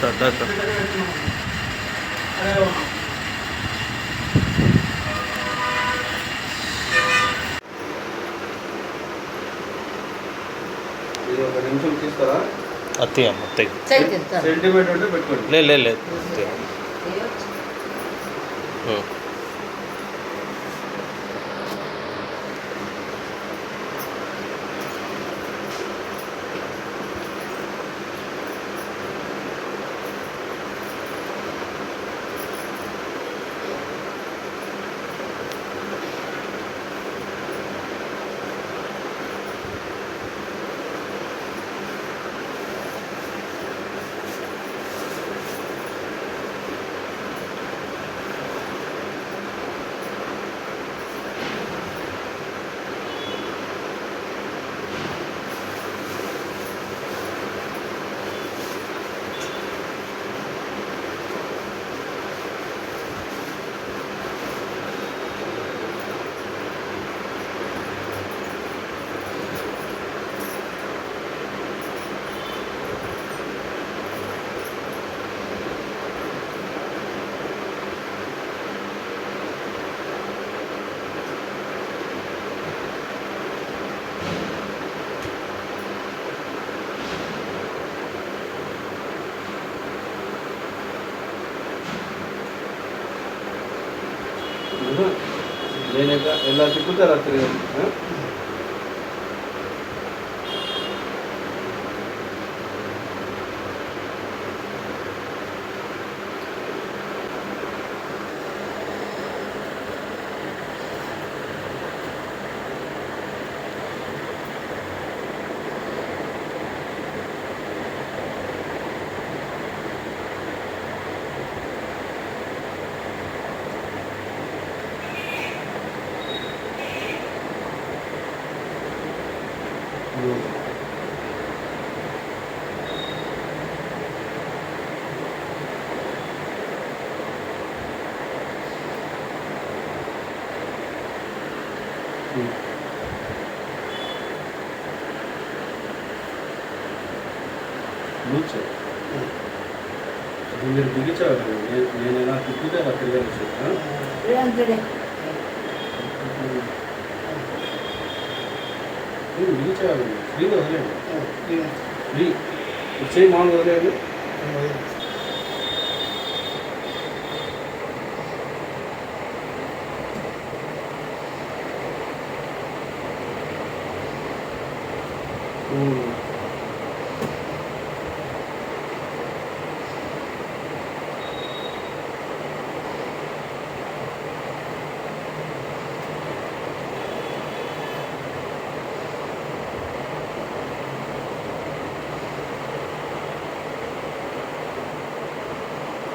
ఇది ఒక నిమిషం తీస్తారా? అత్తి అమ్మ సెంటీమీటర్ అంటే పెట్టుకోండి. లేదు నేనక ఎలా తిప్పుతారా తిరగదు. మీరు బిగించాలి. నేను ఎలా తిప్పితే అలా తిరగాలి. బిగించాలి. ఫ్రీగా వదిలేండి. ఫ్రీ వచ్చే మామూలు వదిలేండి.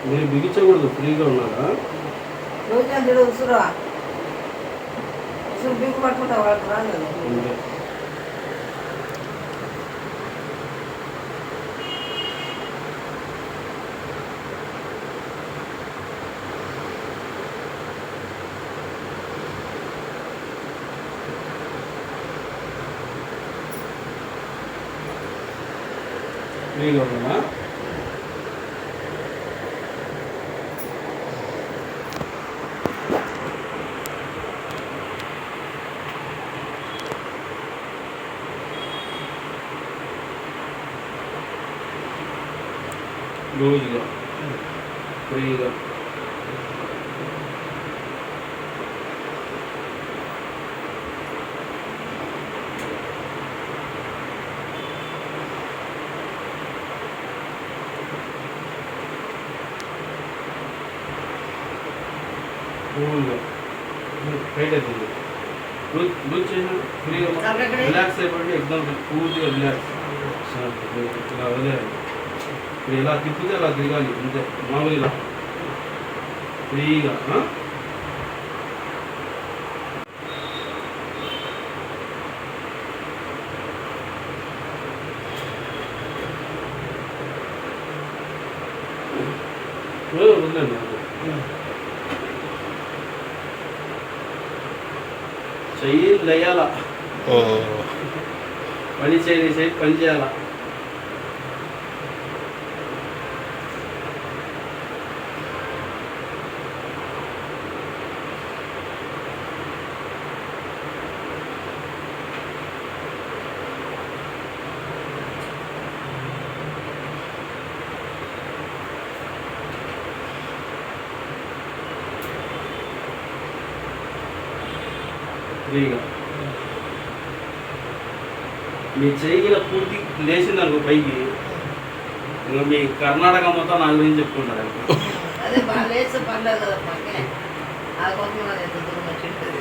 మీరు బిగించకూడదు. ఫ్రీగా ఉన్నారా? బిగు పట్టుకుంటా వాళ్ళకి రాదు. ఫ్రీగా ఉన్నా లూజ్గా ఫ్రీగా. కూల్గా బయట లూజ్ చేసిన ఫ్రీగా రిలాక్స్ అయిపోయి ఎగ్జామ్ పూర్తిగా రిలాక్స్. ఇలా వదిలేయాలి. ఇప్పుడు ఎలా తిప్పితే అలా తిరగాలి అంతే. మామూలు ఇలా ఫ్రీగా. వదిలేండి. చెయ్యి లేయాల, పని చేయాలి, పని చేయాల. ఫ్రీగా. మీ చెయ్యిలో పూర్తి లేచిందనుకో పైకి, ఇంకా మీ కర్ణాటక మొత్తం నా గురించి చెప్పుకుంటారు. అదే బాగా లేచి పర్లేదు కదా మాకే, అది కొంత ఎంత దూరం వచ్చింటుంది,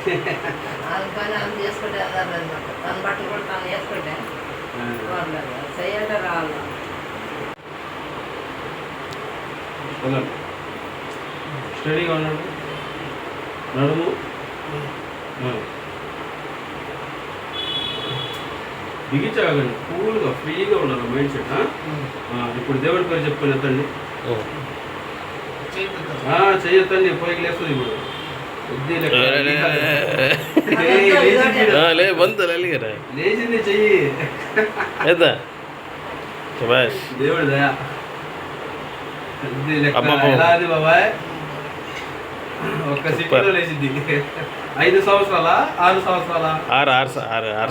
అది పని అది చేసుకుంటే అదర్లేదు మాట, తను బట్టలు కూడా తను వేసుకుంటే పర్లేదు, చెయ్యంటే రావాలి. స్టడీగా ఉన్నాడు, నడుము బిగించగలండి, కూల్గా ఫ్రీగా ఉండాలి మైండ్ సెట్. ఇప్పుడు దేవుడి పేరు చెప్పుకొని ఎత్తండి, చెయ్యొద్దండి, పైకి లేస్తుంది. ఇప్పుడు లేచింది చెయ్యి, దేవుడి దయా. ఎలా అది బాబాయ్, ఒక్క సిటీలో లేచింది. 5 సంవత్సరాలా 6 సంవత్సరాలా? 6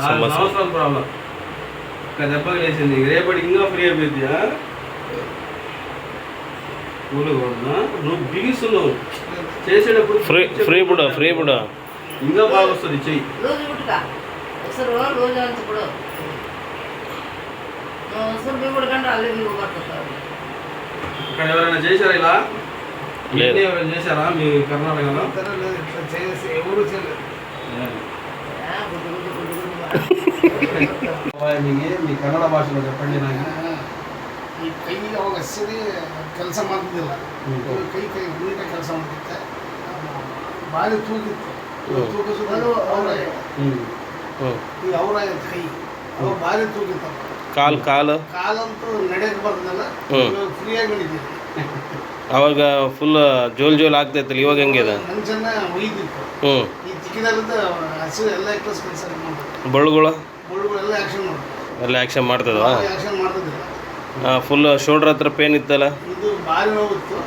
సంవత్సరాల ప్రాబ్లం, ఒక్క దెబ్బకి లేచింది. రేపటి ఇంకా ఫ్రీ అయిపోయింది. కూలకూడదు, నువ్వు బిగిస్తున్నావు చేసేటప్పుడు ఫ్రీ కూడా ఇంకా బాగా వస్తుంది చెయ్యి. ఇక్కడ ఎవరైనా చేశారా ఇలా? ఎవరైనా చేశారా మీ కర్ణాటకలో? మీ ಕನ್ನಡ ಭಾಷೆలో చెప్పండి నాకు. ಈ ಕೈ ಅವಾಗ ಸರಿ ಕೆಲಸ ಮಾಡ್ತಿದ್ದಿಲ್ಲ, ಕೈ ನೀಟ ಕೆಲಸ ಮಾಡ್ತಿದ್ದೆ, ಭಾರಿ ತೂಗಿತ್ತು, ಈ ಅವರ ಕೈ ಅವಾಗ ಭಾರಿ ತೂಗಿತ್ತು. ಕಾಲಂತೂ ನಡೆಯಕ್ಕೆ ಬರ್ತದಲ್ಲ, ಫ್ರೀಯಾಗಿ ನಡೀತಿದ್ದೆ. ಅವಾಗ ಫುಲ್ ಜೋಲ್ ಆಗ್ತೈತಲ್ಲ, ಇವಾಗ ಹೆಂಗಿದೆ? ಮಂಚನ್ನ ಒಯ್ದಿತ್ತು. ಈ ಚಿಕ್ಕದಾಗಿದ್ದ ಹಸಿರು ಎಲ್ಲ ಕೆಲಸ ಮಾಡ್ತಾರೆ, ಬಳ್ಳುಗಳು ಎಲ್ಲ ಆ್ಯಕ್ಷನ್ ಮಾಡ್ತದವಾ? ಆ್ಯಕ್ಷನ್ ಮಾಡ್ತಿದ್ದಿಲ್ಲ. ಫುಲ್ ಶೋಲ್ಡರ್ ಹತ್ರ ಪೇನ್ ಇತ್ತಲ್ಲ? ಇದು ಭಾರಿ ನೋವಿತ್ತು.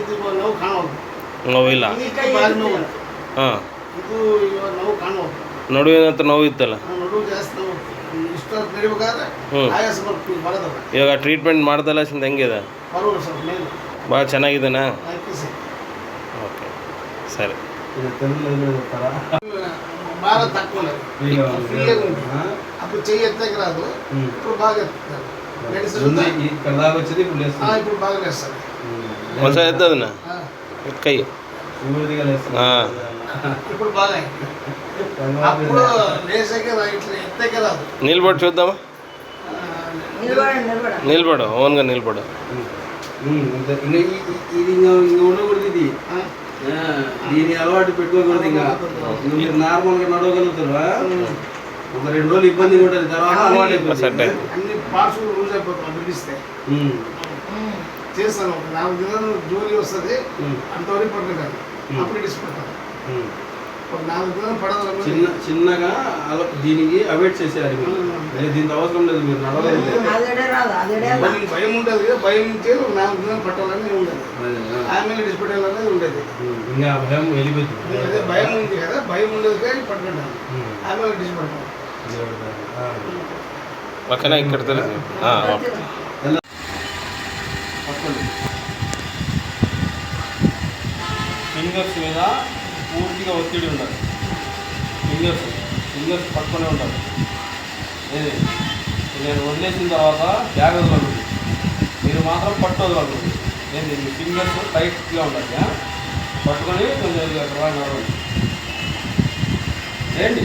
ಇದು ನೋವು ಕಾಣೋದು, ನೋವಿಲ್ಲ. ಭಾರಿ ನೋವು. ಇದು ಇವಾಗ ನೋವು ಕಾಣೋದು. ನಡುವಿನ ಹತ್ರ ನೋವು ಇತ್ತಲ್ಲ? ನಡುವು ಜಾಸ್ತಿ ನೋವು. ಇಷ್ಟು ನಡಿಬೇಕಾದ್ರೆ ಆಯಾಸ ಬರೋದಲ್ಲ. ಇವಾಗ ಟ್ರೀಟ್ಮೆಂಟ್ ಮಾಡ್ದಲ್ಲ ಹೆಂಗಿದೆ? ಪರವಾಗಿಲ್ಲ ಸರ್, ಮೇಲೆ ಭಾಳ ಚೆನ್ನಾಗಿದೆನಾ? ఓకే సరే. బాగా తక్కువ ఫ్రీగా ఉంది. అప్పుడు చెయ్యి ఎత్తకి రాదు, ఇప్పుడు బాగా ఎత్తుతారు. ఇప్పుడు బాగా లేస్తారు. ఒకసారి ఎత్తదన్నా కై ఇప్పుడు బాగా అప్పుడు లేసాకే ఇట్లా ఎత్తకే రాదు. నిలబడి చూద్దామా? నిలబడు, ఓన్గా నిలబడు. ఇది ఉండకూడదు, ఇది దీని అలవాటు పెట్టుకోకూడదు. ఇంకా మీరు నార్మల్గా నడవగలుగుతారా? ఒక 2 రోజులు ఇబ్బంది ఉంటుంది, తర్వాత అలవాటు అయిపోతుంది. అన్ని పార్ట్స్ లూజ్ అయిపోతాం బిగిస్తే. చేస్తాను, ఒక 4 దినాలు జోలి వస్తుంది, అంతవరకు పడుతుంటాను, అప్పుడు డిస్పెడతాను. ఒక 4 దినాలు పడదు. చిన్నగా దీనికి అవాయిడ్ చేసేయాలి. దీనికి అవసరం లేదు, మీరు నడవలేదు. భయం ఉంటుంది కదా, భయం నుంచి 4 దినాలు పట్టాలని ఉండదు, ఆమె డిస్పెట్టాలి అనేది ఉండేది. ఇంకా భయం వెళ్ళిపోతుంది. అదే భయం ఉంది కదా, భయం ఉండదు కానీ పట్టుకుంటాను, ఆమె డిస్పెట్టాను. పక్కన ఇక్కడ తెలుసు. ఫింగర్స్ మీద పూర్తిగా ఒత్తిడి ఉండాలి. ఫింగర్స్ పట్టుకునే ఉండాలి. ఏది నేను వదిలేసిన తర్వాత బ్యాగ్ వదలకూడదు, మీరు మాత్రం పట్టు వదలకూడదు. ఏంటి మీ ఫింగర్స్ టైట్గా ఉండాలి, పట్టుకొని కొంచెం నడవండి. ఏంటి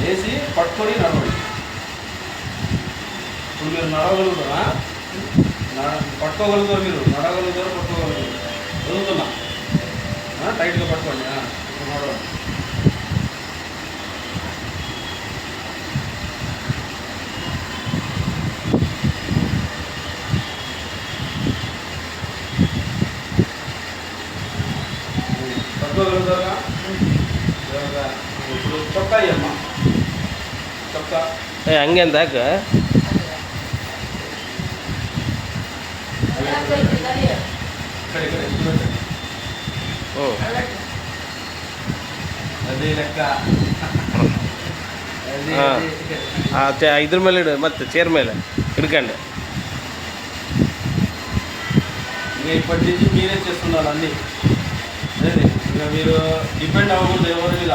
వేసి పట్టుకొని నడవండి. ఇప్పుడు మీరు నడవగలుగుతారా? పట్టుకోగలుగుతారు, మీరు నడవగలుగుతారు, పట్టుకోగలుగుతారు. వదులుతున్నా, టైట్గా పట్టుకోండి, నడవండి. పట్టుకోగలుగుతారా? ఇప్పుడు చొక్కా అమ్మా, చొక్కా ಹಂಗೆ ಅಂತ ಯಾಕೆ? ಅದೇ ಲೆಕ್ಕ. ಇದ್ರ ಮೇಲೆ ಇಡು, ಮತ್ತೆ ಚೇರ್ ಮೇಲೆ ಹಿಡ್ಕೊಂಡು. ఇంకా ఇప్పటి నుంచి మీరే చేస్తున్నారు అన్నీ. అదే ఇంకా మీరు డిపెండ్ అవ్వకూడదు ఎవరి మీద.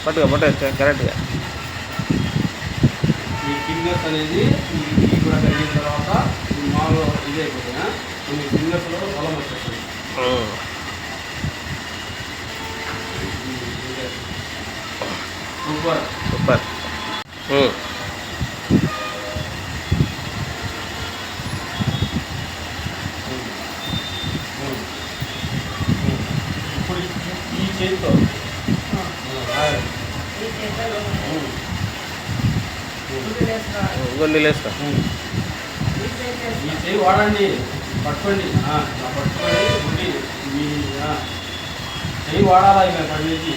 పట్టుగా కరెక్ట్గా. ఈ ఫింగర్స్ అనేది ఈ కూడా కలిగిన తర్వాత ఈ మాలో ఇది అయిపోతుందా మీ ఫింగర్స్లో బలం వచ్చేస్తుంది. Super super. ఇప్పుడు ఈ చేతితో ఈ చేతులు గుడ్డు వేసుకోవాలి. గొల్లీలు వేసుకో. ఈ చేతి ఈ వేసుకోవాలి. చేయి వాడండి, పట్టుకోండి ఇలా పట్టుకొని గుడ్డి మీ చేయి వాడాలా ఇక పడి నుంచి.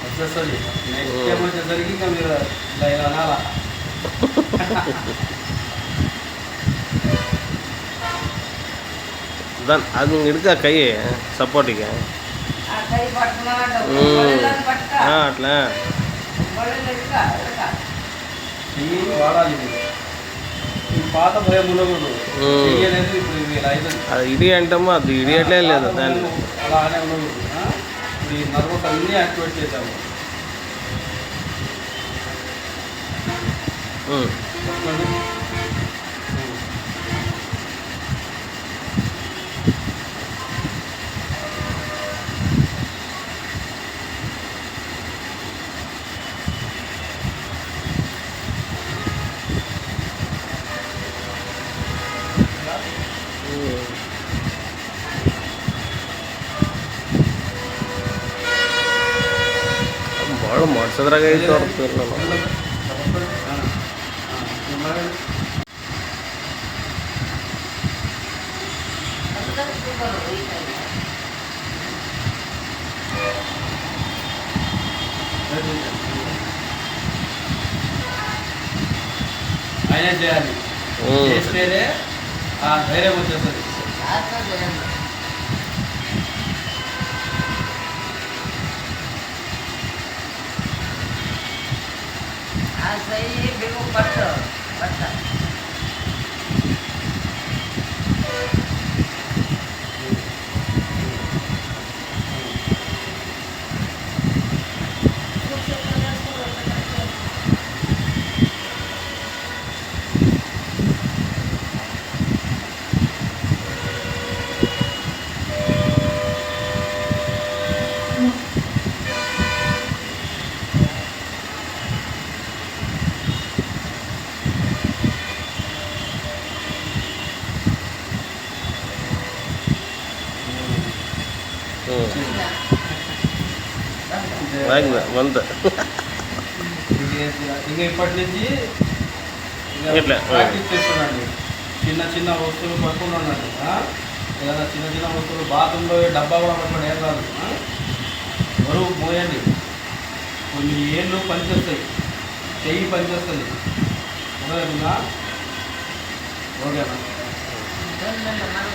వచ్చేస్తుంది నెక్స్ట్ టైం వచ్చేసరికి ఇంకా మీరు ఇలా అనాలా. అది ఇడుక కై సపోర్ట్గా ఆ కై పట్టుకున్నాడు. బొళ్ళని పట్టుక. అట్లా బొళ్ళని ఇటుక, ఇటుక. చెయ్యి వాడాలి మీరు. ఈ పాత భయం ఉండకూడదు. చెయ్యి అనేది ఇప్పుడు ఇది ఇలా అవుతుంది. అది ఇడి అంటామో అది ఇడియట్లే లేదు దాన్ని. అలానే ఉండకూడదు. ఇప్పుడు ఈ నర్వస్ అన్నీ యాక్టివేట్ చేశాము. పట్టుకోండి. ಭಾಳ ಮಾಡ್ಸೋದ್ರಾಗ ಐತೆ ಹೊರತು ನಾನು అందుకని సూపర్ ఈ కై. అయినా చేయాలి. చేస్తేనే ఆ ధైర్యం వచ్చేస్తుంది. ఆత్మ చేయండి. ఆ చెయ్యి బిగు పట్టు పట్ట. ಬಂತು ఇంకా ఇప్పటి నుంచి ఇట్లా. ప్రాక్టీస్ చేస్తున్నాండి. చిన్న చిన్న వస్తువులు పట్టుకుని ఉండండి. ఏదైనా చిన్న చిన్న వస్తువులు బాత్రూంలో డబ్బా కూడా పట్టుకోండి, ఏం కాదు. బరువు మోయండి. కొన్ని ఏళ్ళు పనిచేస్తాయి, చెయ్యి పనిచేస్తుంది. ఓకేనా? మనం